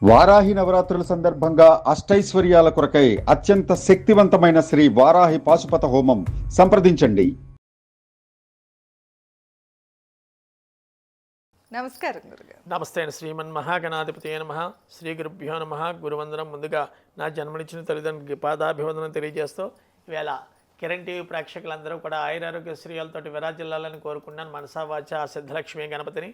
వారాహి నవరాత్రుల సందర్భంగా అష్టైశ్వర్యాల కొరకై అత్యంత శక్తివంతమైన శ్రీ వారాహి పాశుపత హోమం సంప్రదించండి. నమస్కారం గురుగారు. నమస్తే అండి. శ్రీమన్ మహాగణాధిపతి నమః. శ్రీ గురుభ్యో నమః. గురువందనం. ముందుగా నా జన్మనిచ్చిన తల్లిదండ్రులకి పాదాభివందనం తెలియజేస్తూ ఈవేళ కిరణ్ టీవీ ప్రేక్షకులందరూ కూడా ఆయురారోగ్య శ్రీయాలతోటి విరాజిల్లాలని కోరుకున్నాను. మనసా వాచ సిద్ధలక్ష్మి గణపతిని.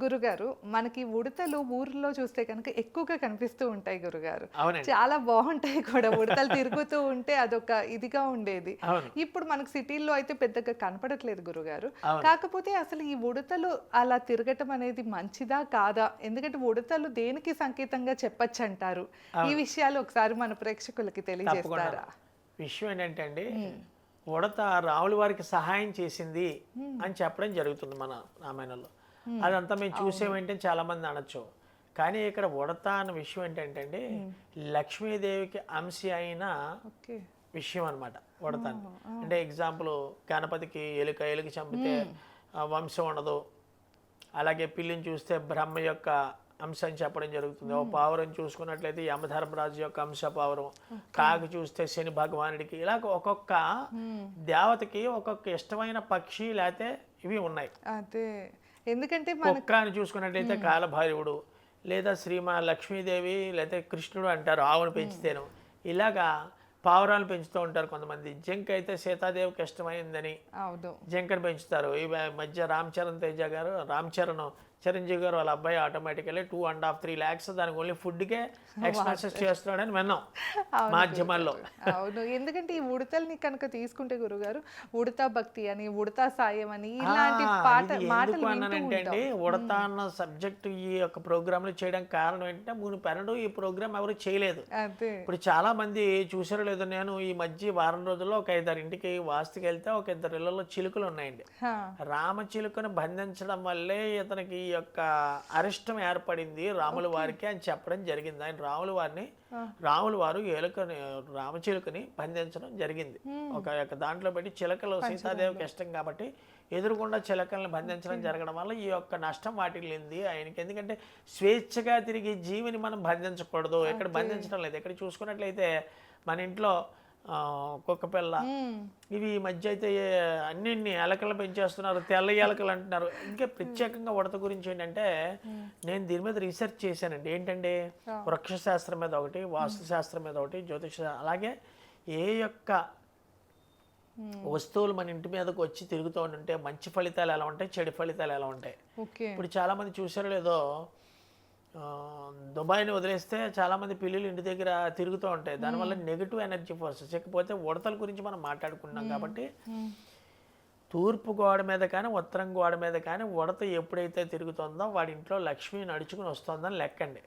గురుగారు, మనకి ఉడతలు ఊర్లో చూస్తే కనుక ఎక్కువగా కనిపిస్తూ ఉంటాయి గురుగారు. అవునండి. చాలా బాగుంటాయి కూడా. ఉడతలు తిరుగుతూ ఉంటే అదొక ఇదిగా ఉండేది. అవును. ఇప్పుడు మనకు సిటీల్లో అయితే పెద్దగా కనపడట్లేదు గురుగారు. అవును. కాకపోతే అసలు ఈ ఉడతలు అలా తిరగటం అనేది మంచిదా కాదా? ఎందుకంటే ఉడతలు దేనికి సంకేతంగా చెప్పచ్చు అంటారు? ఈ విషయాలు ఒకసారి మన ప్రేక్షకులకి తెలియజేస్తారా? విషయం ఏంటంటే అండి, ఉడత రాముల వారికి సహాయం చేసింది అని చెప్పడం జరుగుతుంది మన రామాయణంలో. అదంతా మేము చూసేమేంటే చాలా మంది అనొచ్చు. కానీ ఇక్కడ ఉడత అన్న విషయం ఏంటంటే అండి, లక్ష్మీదేవికి అంశ అయిన విషయం అనమాట ఉడత. అంటే ఎగ్జాంపుల్, గణపతికి ఎలుక చంపితే వంశం ఉండదు. అలాగే పిల్లిని చూస్తే బ్రహ్మ యొక్క అంశ అని చెప్పడం జరుగుతుంది. ఓ పావురం చూసుకున్నట్లయితే యమధర్మరాజు యొక్క అంశ పావురం. కాకి చూస్తే శని భగవానుడికి. ఇలాగ ఒక్కొక్క దేవతకి ఒక్కొక్క ఇష్టమైన పక్షి లేకపోతే ఇవి ఉన్నాయి. అదే ఎందుకంటే కుక్క అని చూసుకున్నట్లయితే కాలభైరవుడు, లేదా లక్ష్మీదేవి లేదా కృష్ణుడు అంటారు ఆవును పెంచితేను. ఇలాగా పావురాలు పెంచుతూ ఉంటారు కొంతమంది. జింక అయితే సీతాదేవికి ఇష్టమైందని జింకను పెంచుతారు. ఈ మధ్య రామ్ చరణ్ చిరంజీవి గారు వాళ్ళ అబ్బాయి ఆటోమేటికల్లీ 2.5-3 lakhs దానికి ఓన్లీ ఫుడ్కే ఎక్స్పెన్సెస్ చేస్తున్నాడని విన్నాం మాధ్యమాల్లో. అవును, ఎందుకంటే ఈ ఉడతల్ని కనుక తీసుకుంటే గురుగారు, ఉడతా భక్తి అని, ఉడతా సాయం అని ఇలాంటి మాటలు అండి. ఉడత అన్న సబ్జెక్ట్ ఈ యొక్క ప్రోగ్రామ్ లో చేయడానికి కారణం ఏంటంటే, మునుపెన్నడూ ఈ ప్రోగ్రామ్ ఎవరు చేయలేదు. ఇప్పుడు చాలా మంది చూసారో లేదో, నేను ఈ మధ్య వారం రోజుల్లో ఒక 5-6 ఇంటికి వాస్తుకి వెళ్తే ఒక 2 ఇళ్లలో చిలుకలు ఉన్నాయండి. రామ చిలుకను బంధించడం వల్లే ఇతనికి ఈ యొక్క అరిష్టం ఏర్పడింది రాముల వారికి అని చెప్పడం జరిగింది. ఆయన రాముల వారు రామచిలుకని బంధించడం జరిగింది. ఒక యొక్క దాంట్లో పెట్టి చిలకలు సీతాదేవికి ఇష్టం కాబట్టి ఎదురుగుండా చిలకల్ని బంధించడం జరగడం వల్ల ఈ యొక్క నష్టం వాటిల్లింది ఆయనకి. ఎందుకంటే స్వేచ్ఛగా తిరిగి జీవిని మనం బంధించకూడదు. ఎక్కడ బంధించడం లేదు. ఎక్కడ చూసుకున్నట్లయితే మన ఇంట్లో కుక్క పిల్ల, ఇవి ఈ మధ్య అయితే అన్నింటినీ ఎలకలు పెంచేస్తున్నారు, తెల్ల ఎలకలు అంటున్నారు. ఇంకా ప్రత్యేకంగా ఉడత గురించి ఏంటంటే, నేను దీని మీద రీసెర్చ్ చేశానండి. ఏంటంటే, వృక్షశాస్త్రం మీద ఒకటి, వాస్తుశాస్త్రం మీద ఒకటి, జ్యోతిష, అలాగే ఏ యొక్క వస్తువులు మన ఇంటి మీదకి వచ్చి తిరుగుతూ ఉంటే మంచి ఫలితాలు ఎలా ఉంటాయి, చెడు ఫలితాలు ఎలా ఉంటాయి. ఇప్పుడు చాలా మంది చూసారో లేదో, దుబాయ్ని వదిలేస్తే చాలామంది పిల్లలు ఇంటి దగ్గర తిరుగుతూ ఉంటాయి. దానివల్ల నెగిటివ్ ఎనర్జీ ఫోర్సెస్. ఇకపోతే ఉడతల గురించి మనం మాట్లాడుకున్నాం కాబట్టి, తూర్పు గోడ మీద కానీ ఉత్తరం గోడ మీద కానీ ఉడత ఎప్పుడైతే తిరుగుతుందో వాడి ఇంట్లో లక్ష్మి నడుచుకుని వస్తుందని లెక్కండి.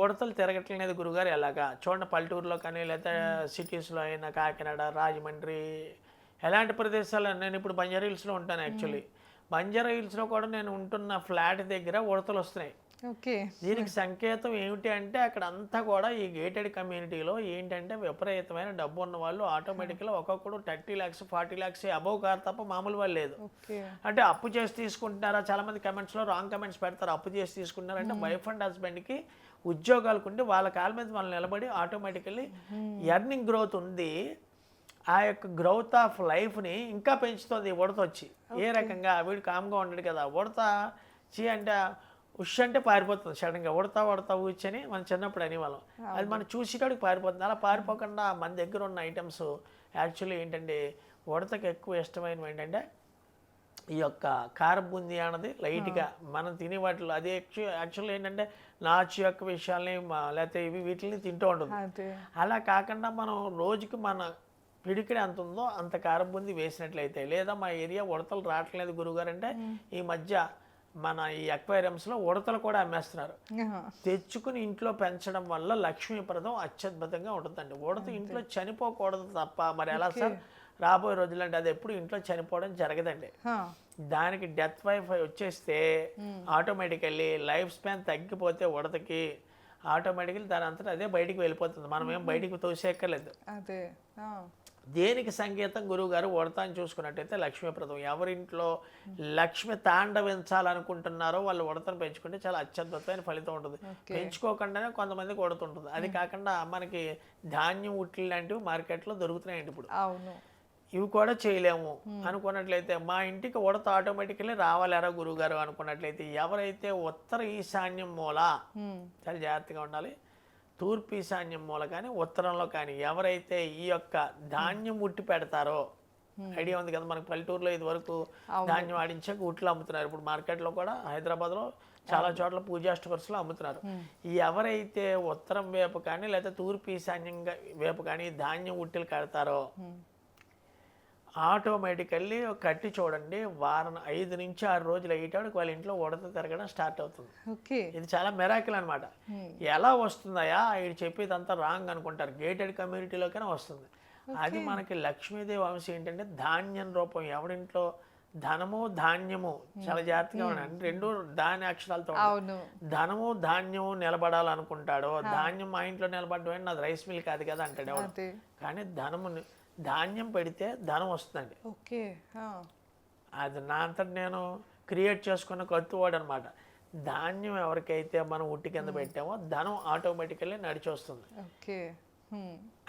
ఉడతలు తిరగట్లేదు గురుగారు. ఎలాగా చూడండి, పల్లెటూరులో కానీ లేదా సిటీస్లో అయినా, కాకినాడ, రాజమండ్రి, ఎలాంటి ప్రదేశాలు. నేను ఇప్పుడు బంజారా హిల్స్లో ఉంటాను. యాక్చువల్లీ బంజారా హిల్స్లో కూడా నేను ఉంటున్న ఫ్లాట్ దగ్గర ఉడతలు వస్తున్నాయి. దీనికి సంకేతం ఏమిటి అంటే, అక్కడ అంతా కూడా ఈ గేటెడ్ కమ్యూనిటీలో ఏంటంటే విపరీతమైన డబ్బు ఉన్న వాళ్ళు ఆటోమేటిక్గా ఒక్కొక్కడు 30 lakhs 40 lakhs అబోవ్ కార్ తప్ప మామూలు వాళ్ళు లేదు. అంటే అప్పు చేసి తీసుకుంటున్నారా? చాలా మంది కమెంట్స్లో రాంగ్ కమెంట్స్ పెడతారు. అప్పు చేసి తీసుకుంటున్నారంటే వైఫ్ అండ్ హస్బెండ్కి ఉద్యోగాలకు ఉండి వాళ్ళ కాళ్ళ మీద వాళ్ళు నిలబడి ఆటోమేటికల్లీ ఎర్నింగ్ గ్రోత్ ఉంది. ఆ యొక్క గ్రోత్ ఆఫ్ లైఫ్ని ఇంకా పెంచుతుంది ఉడత వచ్చి. ఏ రకంగా? వీడు కామ్గా ఉండడు కదా, ఉడత అంటే ఉష్ అంటే పారిపోతుంది సడన్గా. ఉడతా ఊచని మనం చిన్నప్పుడు అనేవాళ్ళం. అది మనం చూసేటోడికి పారిపోతుంది. అలా పారిపోకుండా మన దగ్గర ఉన్న ఐటమ్స్ యాక్చువల్లీ ఏంటంటే, ఉడతకి ఎక్కువ ఇష్టమైనవి ఏంటంటే ఈ యొక్క కారబూందీ అన్నది లైట్గా మనం తినే వాటిలో. అది యాక్చువల్లీ ఏంటంటే నాచు యొక్క విషయాల్ని లేకపోతే వీటిని తింటూ ఉంటుంది. అలా కాకుండా మనం రోజుకి మన పిడికిడి ఎంత ఉందో అంత కారబూందీ వేసినట్లయితే, లేదా మా ఏరియా ఉడతలు రావట్లేదు గురుగారు అంటే, ఈ మధ్య మన ఈ అక్వేరియంస్లో ఉడతలు కూడా అమ్మేస్తున్నారు. తెచ్చుకుని ఇంట్లో పెంచడం వల్ల లక్ష్మీప్రదం అత్యద్భుతంగా ఉంటుందండి. ఉడత ఇంట్లో చనిపోకూడదు తప్ప మరి ఎలా సార్? రాబోయే రోజులంటే అది ఎప్పుడు ఇంట్లో చనిపోవడం జరగదండి. దానికి డెత్ వైఫ్ వచ్చేస్తే ఆటోమేటికల్లీ లైఫ్ స్పాన్ తగ్గిపోతే ఉడతకి ఆటోమేటికల్లీ దాని అంతటా అదే బయటికి వెళ్ళిపోతుంది. మనం ఏం బయటికి తోసేయక్కర్లేదు. దేనికి సంకేతం గురువుగారు ఉడతని చూసుకున్నట్టయితే లక్ష్మీప్రదం. ఎవరింట్లో లక్ష్మి తాండవించాలనుకుంటున్నారో వాళ్ళు ఉడతను పెంచుకుంటే చాలా అత్యద్భుతమైన ఫలితం ఉంటుంది. పెంచుకోకుండానే కొంతమందికి ఉడతుంటుంది. అది కాకుండా మనకి ధాన్యం ఉట్లు లాంటివి మార్కెట్లో దొరుకుతున్నాయండి ఇప్పుడు. అవును. ఇవి కూడా చేయలేము అనుకున్నట్లయితే మా ఇంటికి ఉడత ఆటోమేటికల్లీ రావాలేరా గురువుగారు అనుకున్నట్లయితే ఎవరైతే ఉత్తర ఈశాన్యం మూల చాలా జాగ్రత్తగా ఉండాలి. తూర్పు ఈశాన్యం మూల కానీ ఉత్తరంలో కానీ ఎవరైతే ఈ యొక్క ధాన్యం ఉట్టి పెడతారో, ఐడియా ఉంది కదా మనకు పల్లెటూరులో ఇది వరకు ధాన్యం ఆడించాక ఉట్లు అమ్ముతున్నారు. ఇప్పుడు మార్కెట్లో కూడా హైదరాబాద్లో చాలా చోట్ల పూజా స్టోర్స్లో అమ్ముతున్నారు. ఎవరైతే ఉత్తరం వైపు కానీ లేదా తూర్పు ఈశాన్యం వైపు కానీ ధాన్యం ఉట్టిలు కడతారో ఆటోమేటికల్లీ కట్టి చూడండి, వారం 5 నుంచి 6 రోజులు అయ్యేటప్పుడు వాళ్ళ ఇంట్లో ఉడత తిరగడం స్టార్ట్ అవుతుంది. ఇది చాలా మెరాకిల్ అనమాట. ఎలా వస్తుందయా ఇది చెప్పేదంతా రాంగ్ అనుకుంటారు. గేటెడ్ కమ్యూనిటీలోకైనా వస్తుంది. అది మనకి లక్ష్మీదేవి అంశం ఏంటంటే ధాన్యం రూపం. ఎవరింట్లో ధనము ధాన్యము చాలా జాగ్రత్తగా ఉండండి. 2 దాని అక్షరాలతో ధనము ధాన్యము నిలబడాలనుకుంటాడో, ధాన్యం మా ఇంట్లో నిలబడడం నాది రైస్ మిల్ కాదు కదా అంటాడు ఎవరు. కానీ ధాన్యం పెడితే ధనం వస్తుందండి. అది నా అంతటి నేను క్రియేట్ చేసుకున్న కత్తువాడు అనమాట. ధాన్యం ఎవరికైతే మనం ఉట్టి కింద పెట్టామో ధనం ఆటోమేటికల్లీ నడిచి వస్తుంది.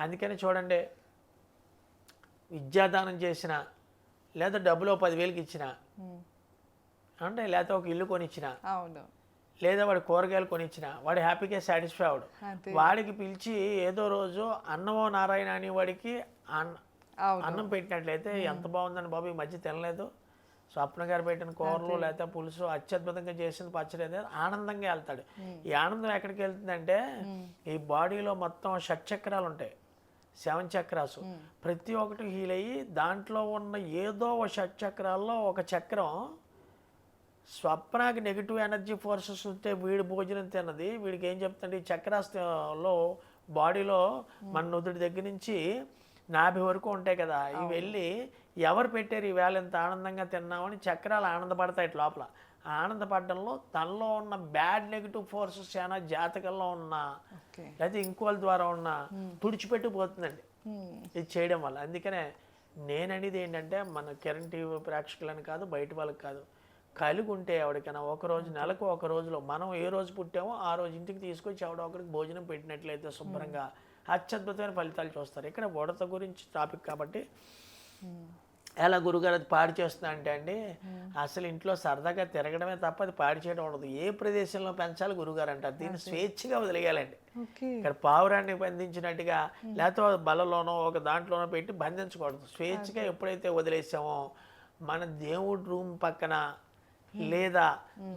అందుకని చూడండి, విద్యాదానం చేసిన లేదా డబ్బులో 10,000కి ఇచ్చిన అంటే లేకపోతే ఒక ఇల్లు కొనిచ్చిన లేదా వాడు కూరగాయలు కొనిచ్చిన వాడు హ్యాపీగా సాటిస్ఫై అవడు. వాడికి పిలిచి ఏదో రోజు అన్నమో నారాయణ అని వాడికి అన్నం పెట్టినట్లయితే ఎంత బాగుందని బాబు ఈ మధ్య తినలేదు, స్వప్న గారు పెట్టిన కూరలు లేకపోతే పులుసు అత్యద్భుతంగా చేసిన పచ్చడి అయితే ఆనందంగా వెళ్తాడు. ఈ ఆనందం ఎక్కడికి వెళ్తుందంటే ఈ బాడీలో మొత్తం 6 చక్రాలు ఉంటాయి, 7 చక్రాసు. ప్రతి ఒక్కటి హీల్ అయ్యి దాంట్లో ఉన్న ఏదో ఒక 6 చక్రాల్లో ఒక చక్రం స్వప్నాకి నెగిటివ్ ఎనర్జీ ఫోర్సెస్ ఉంటే వీడి భోజనం తిన్నది వీడికి ఏం చెప్తుంది, ఈ చక్రాస్లో బాడీలో మన నుదుటి దగ్గర నుంచి నాభి వరకు ఉంటాయి కదా, ఇవి వెళ్ళి ఎవరు పెట్టారు ఈవేళ ఇంత ఆనందంగా తిన్నామని చక్రాలు ఆనందపడతాయి లోపల. ఆనందపడడంలో తనలో ఉన్న బ్యాడ్ నెగిటివ్ ఫోర్సెస్ ఏమైనా జాతకంలో ఉన్నా లేకపోతే ఇంకోళ్ళ ద్వారా ఉన్న తుడిచిపెట్టిపోతుందండి ఇది చేయడం వల్ల. అందుకనే నేననేది ఏంటంటే మన కిరణ్ టీవీ ప్రేక్షకులని కాదు, బయట వాళ్ళకి కాదు, కలిగి ఉంటే ఎవరికైనా ఒకరోజు నెలకు ఒక రోజులో మనం ఏ రోజు పుట్టామో ఆ రోజు ఇంటికి తీసుకొచ్చి ఎవడో ఒకరికి భోజనం పెట్టినట్లయితే శుభ్రంగా అత్యద్భుతమైన ఫలితాలు చూస్తారు. ఇక్కడ ఉడత గురించి టాపిక్ కాబట్టి ఎలా గురుగారు అది పాడు చేస్తున్నా అంటే అండి, అసలు ఇంట్లో సరదాగా తిరగడమే తప్ప అది పాడు చేయడం ఉండదు. ఏ ప్రదేశంలో పెంచాలి గురుగారు అంటారు, దీన్ని స్వేచ్ఛగా వదిలేయాలండి. ఇక్కడ పావురాన్ని బంధించినట్టుగా లేకపోతే బలలోనో ఒక దాంట్లోనో పెట్టి బంధించకూడదు. స్వేచ్ఛగా ఎప్పుడైతే వదిలేసామో మన దేవుడి రూమ్ పక్కన లేదా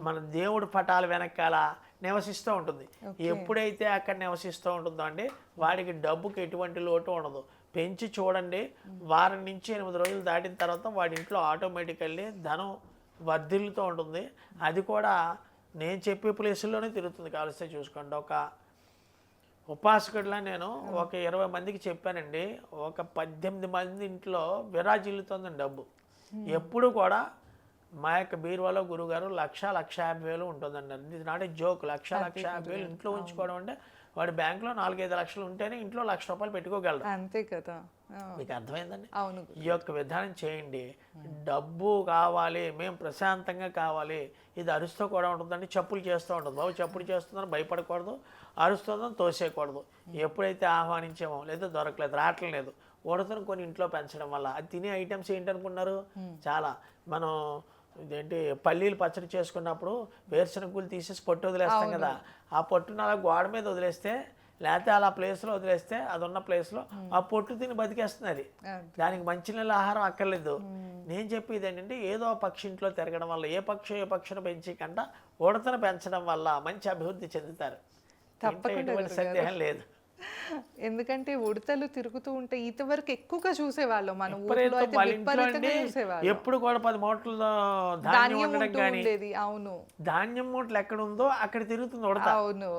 మన దేవుడి పటాల వెనకాల నివసిస్తూ ఉంటుంది. ఎప్పుడైతే అక్కడ నివసిస్తూ ఉంటుందో అండి వాడికి డబ్బుకి ఎటువంటి లోటు ఉండదు. పెంచి చూడండి, వారం నుంచి 8 రోజులు దాటిన తర్వాత వాడి ఇంట్లో ఆటోమేటికల్లీ ధనం వర్ధిల్లుతూ ఉంటుంది. అది కూడా నేను చెప్పే ప్లేసుల్లోనే తిరుగుతుంది. కావలిస్తే చూసుకోండి, ఒక ఉపాసకుడిలా నేను ఒక 20 మందికి చెప్పానండి, ఒక 18 మంది ఇంట్లో విరాజిల్లుతుందండి డబ్బు. ఎప్పుడు కూడా మా యొక్క బీరువాలో గురుగారు 1,50,000 ఉంటుందండి. ఇది నాట్ ఏ జోక్. 1,50,000 ఇంట్లో ఉంచుకోవడం అంటే వాడి బ్యాంకులో 4-5 లక్షలు ఉంటేనే ఇంట్లో ₹1,00,000 పెట్టుకోగలరు. అంతే కదా, మీకు అర్థమైందండి? అవును. ఈ యొక్క విధానం చేయండి. డబ్బు కావాలి, మేము ప్రశాంతంగా కావాలి, ఇది అరుస్తూ కూడా ఉంటుందండి. చెప్పులు చేస్తూ ఉంటుంది. బాబు చెప్పులు చేస్తుందని భయపడకూడదు, అరుస్తుందని తోసేయకూడదు. ఎప్పుడైతే ఆహ్వానించామో లేదా దొరకలేదు రావట్లేదు ఉడతను కొన్ని ఇంట్లో పెంచడం వల్ల అది తినే ఐటమ్స్ ఏంటనుకున్నారు, చాలా మనం ఇదేంటి పల్లీలు పచ్చడి చేసుకున్నప్పుడు వేరుశనగలు తీసేసి పొట్టు వదిలేస్తాం కదా, ఆ పొట్టును అలా గోడ మీద వదిలేస్తే లేకపోతే అలా ప్లేస్లో వదిలేస్తే అది ఉన్న ప్లేస్లో ఆ పొట్టు తిని బతికేస్తున్నది. దానికి మంచినీళ్ళ ఆహారం అక్కర్లేదు. నేను చెప్పేది ఏంటంటే ఏదో పక్షి ఇంట్లో తిరగడం వల్ల ఏ పక్షిని పెంచకుండా ఉడతను పెంచడం వల్ల మంచి అభివృద్ధి చెందుతారు. ఎటువంటి సందేహం లేదు. ఎందుకంటే ఉడతలు తిరుగుతూ ఉంటే ఇంతవరకు ఎక్కువగా చూసేవాళ్ళం మన ఊర్లో అయితే విపరీతంగా చూసేవాళ్ళం. ఎప్పుడు కూడా 10 మూటలు ధాన్యం ఉండడం కానీ, అవును, ధాన్యం మూటలు ఎక్కడ ఉందో అక్కడ తిరుగుతుంది ఉడత. అవును.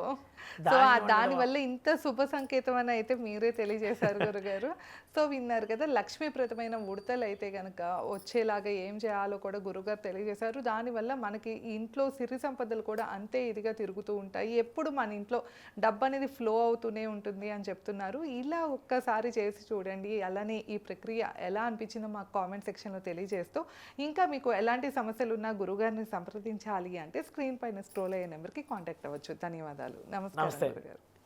సో దాని వల్ల ఇంత శుభ సంకేతం అని అయితే మీరే తెలియజేశారు గురుగారు. సో విన్నారు కదా, లక్ష్మీప్రదమైన ఉడతలు అయితే కనుక వచ్చేలాగా ఏం చేయాలో కూడా గురుగారు తెలియజేశారు. దానివల్ల మనకి ఇంట్లో సిరి సంపదలు కూడా అంతే ఇదిగా తిరుగుతూ ఉంటాయి. ఎప్పుడు మన ఇంట్లో డబ్బు అనేది ఫ్లో అవుతూనే ఉంటుంది. ఉంటుంది అని చెప్తున్నారు. ఇలా ఒక్కసారి చేసి చూడండి. అలానే ఈ ప్రక్రియ ఎలా అనిపించిందో మాకు కామెంట్ సెక్షన్లో తెలియజేస్తూ, ఇంకా మీకు ఎలాంటి సమస్యలు ఉన్నా గురుగారిని సంప్రదించాలి అంటే స్క్రీన్ పైన స్క్రోల్ అయ్యే నెంబర్కి కాంటాక్ట్ అవ్వచ్చు. ధన్యవాదాలు. నమస్కారం నమస్తే. గురుగారు.